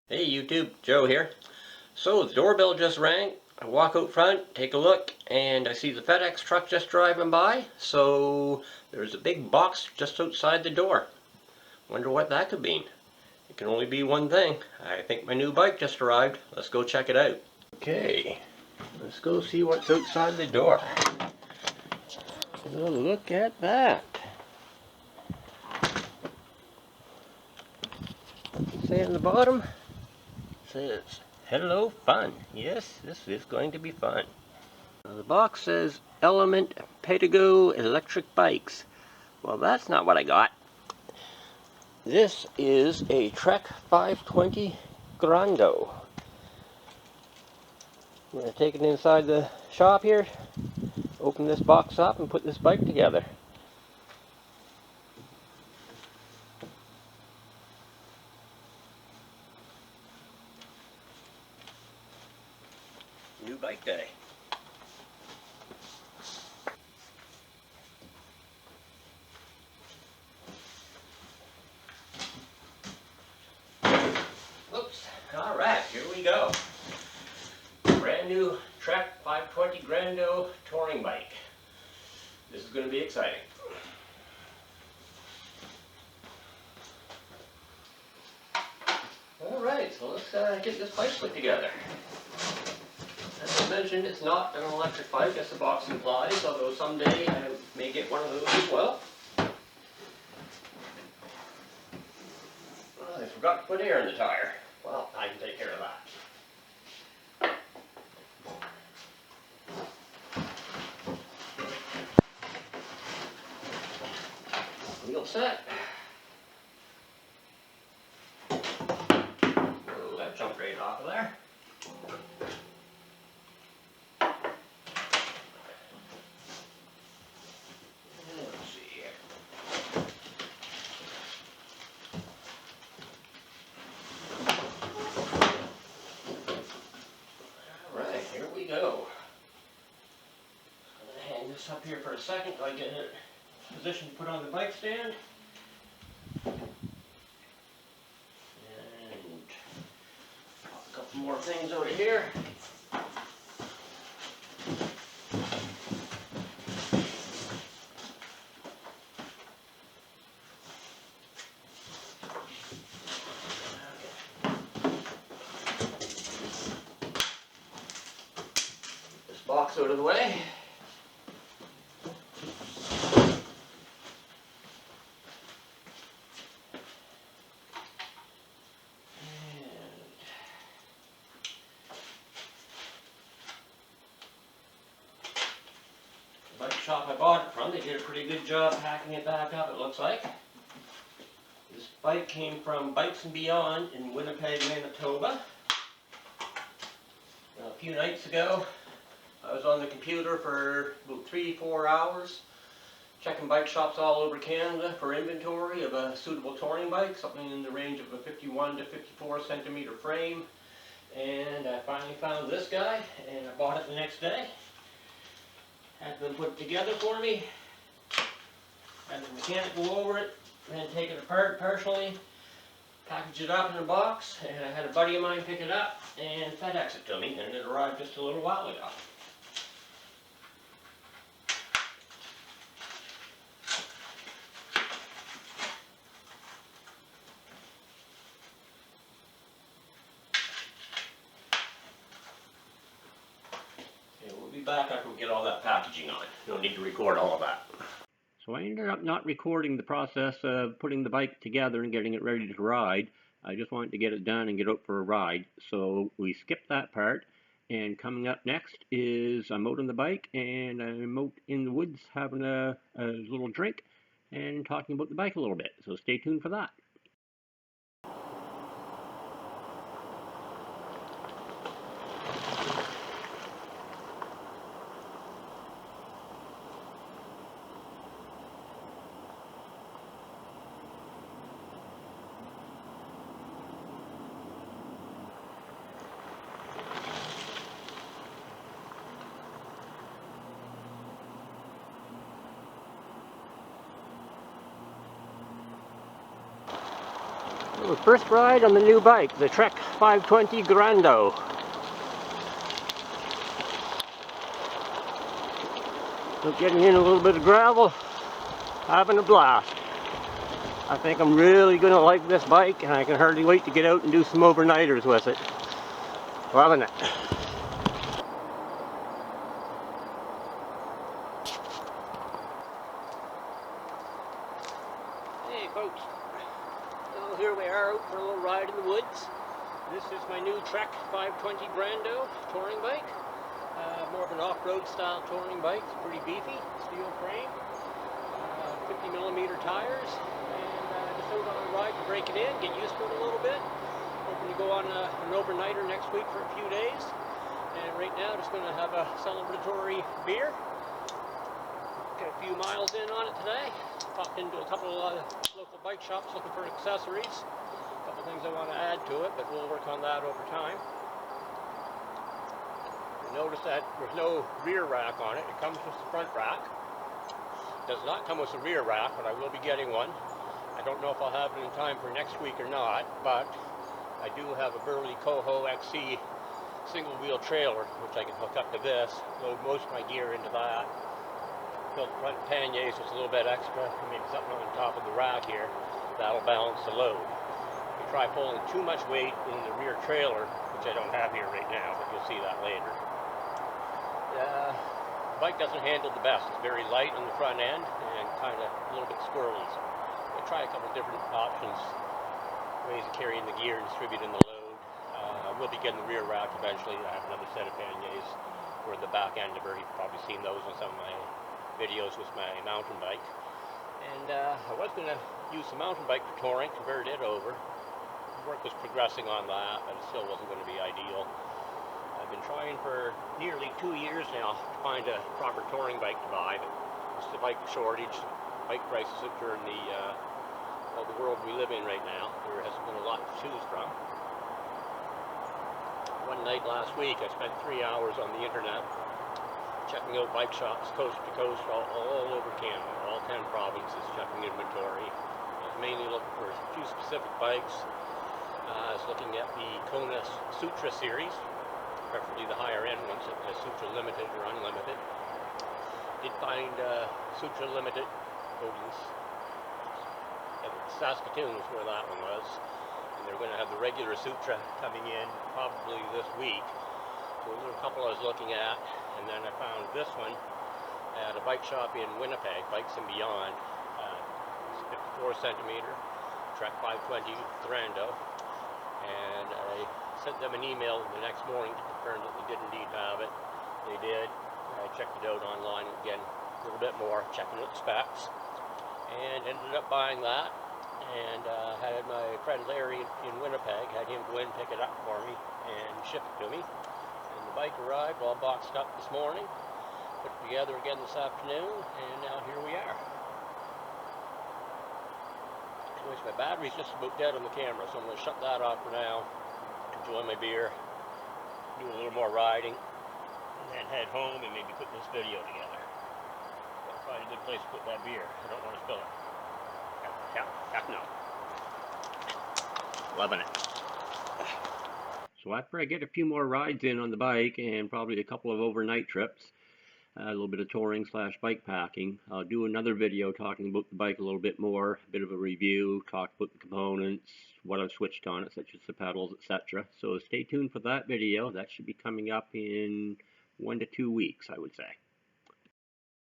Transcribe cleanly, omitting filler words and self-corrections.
Hey YouTube, Joe here. So the doorbell just rang. I walk out front, take a look, and I see the FedEx truck just driving by. So there's a big box just outside the door. Wonder what that could mean. It can only be one thing. I think my new bike just arrived. Let's go check it out. Okay, let's go see what's outside the door. Oh, look at that. What's it say on the bottom? It says, "Hello Fun." Yes, this is going to be fun. The box says Element Patago electric bikes. Well, that's not what I got. This is a Trek 520 Grando. I'm going to take it inside the shop here, open this box up and put this bike together. New bike day. Oops. Alright, here we go. Brand new Trek 520 Grando touring bike. This is going to be exciting. Alright, so let's get this bike put together. As I mentioned, it's not an electric bike, as the box implies, although someday I may get one of those as well. I forgot to put air in the tire. Well, I can take care of that. Wheel set. Oh, that jumped right off of there. Let's see here. Alright, here we go. I'm going to hang this up here for a second until I get it in position to put on the bike stand. And a couple more things over here. This box out of the way. Bike shop I bought it from, they did a pretty good job packing it back up, it looks like. This bike came from Bikes and Beyond in Winnipeg, Manitoba. Now, a few nights ago, I was on the computer for about 3-4 hours, checking bike shops all over Canada for inventory of a suitable touring bike, something in the range of a 51 to 54 centimeter frame. And I finally found this guy, and I bought it the next day. Had them put together for me, had the mechanic go over it, then take it apart partially, package it up in a box, and I had a buddy of mine pick it up and FedEx it to me, and it arrived just a little while ago. We'll be back after we get all that packaging on. No need to record all of that. So I ended up not recording the process of putting the bike together and getting it ready to ride. I just wanted to get it done and get out for a ride. So we skipped that part. And coming up next is I'm out on the bike and I'm out in the woods having a little drink and talking about the bike a little bit. So stay tuned for that. So first ride on the new bike, the Trek 520 Grando. So getting in a little bit of gravel, having a blast. I think I'm really going to like this bike, and I can hardly wait to get out and do some overnighters with it. Loving it. Hey folks, so here we are out for a little ride in the woods. This is my new Trek 520 Grando touring bike. More of an off-road style touring bike. It's pretty beefy, steel frame, 50mm tires, and just out on a ride to break it in, get used to it a little bit. Hoping to go on an overnighter next week for a few days. And right now just going to have a celebratory beer. Got a few miles in on it today. Popped into a couple of local bike shops looking for accessories. A couple things I want to add to it, but we'll work on that over time. Notice that there's no rear rack on it. It comes with the front rack. It does not come with a rear rack, but I will be getting one. I don't know if I'll have it in time for next week or not, but I do have a Burley Coho XC single wheel trailer, which I can hook up to this, load most of my gear into that. Fill the front panniers with a little bit extra, maybe something on top of the rack here. That'll balance the load. If you try pulling too much weight in the rear trailer, which I don't have here right now, but you'll see that later. The bike doesn't handle the best. It's very light on the front end and kind of a little bit squirrely. So I'll try a couple of different options, ways of carrying the gear and distributing the load. We'll be getting the rear rack eventually. I have another set of panniers for the back end of her. You've probably seen those in some of my videos with my mountain bike. And I was going to use the mountain bike for touring, convert it over. Work was progressing on that, but it still wasn't going to be ideal. I've been trying for nearly 2 years now to find a proper touring bike to buy, but it's the bike shortage, bike prices during the world we live in right now. There hasn't been a lot to choose from. One night last week, I spent 3 hours on the internet checking out bike shops coast to coast all over Canada, all 10 provinces, checking inventory. I was mainly looking for a few specific bikes. I was looking at the Kona Sutra series, preferably the higher end ones, Sutra Limited or Unlimited. Did find Sutra Limited out in Saskatoon is where that one was. And they're going to have the regular Sutra coming in probably this week. So there were a couple I was looking at, and then I found this one at a bike shop in Winnipeg, Bikes and Beyond. It's 54 centimeter, Trek 520 Rando. And I sent them an email the next morning to confirm that they did indeed have it. They did. I checked it out online again a little bit more, checking out the specs, and ended up buying that. And had my friend Larry in Winnipeg, had him go in and pick it up for me and ship it to me. And the bike arrived all boxed up this morning, put it together again this afternoon, and now here we are. My battery's just about dead on the camera, so I'm going to shut that off for now, enjoy my beer, do a little more riding, and then head home and maybe put this video together. Gotta find a good place to put that beer. I don't want to spill it. Heck no. Loving it. So after I get a few more rides in on the bike and probably a couple of overnight trips, a little bit of touring / bike packing, I'll do another video talking about the bike a little bit more, a bit of a review, talk about the components, what I've switched on it, such as the pedals, etc. So stay tuned for that video. That should be coming up in 1 to 2 weeks, I would say.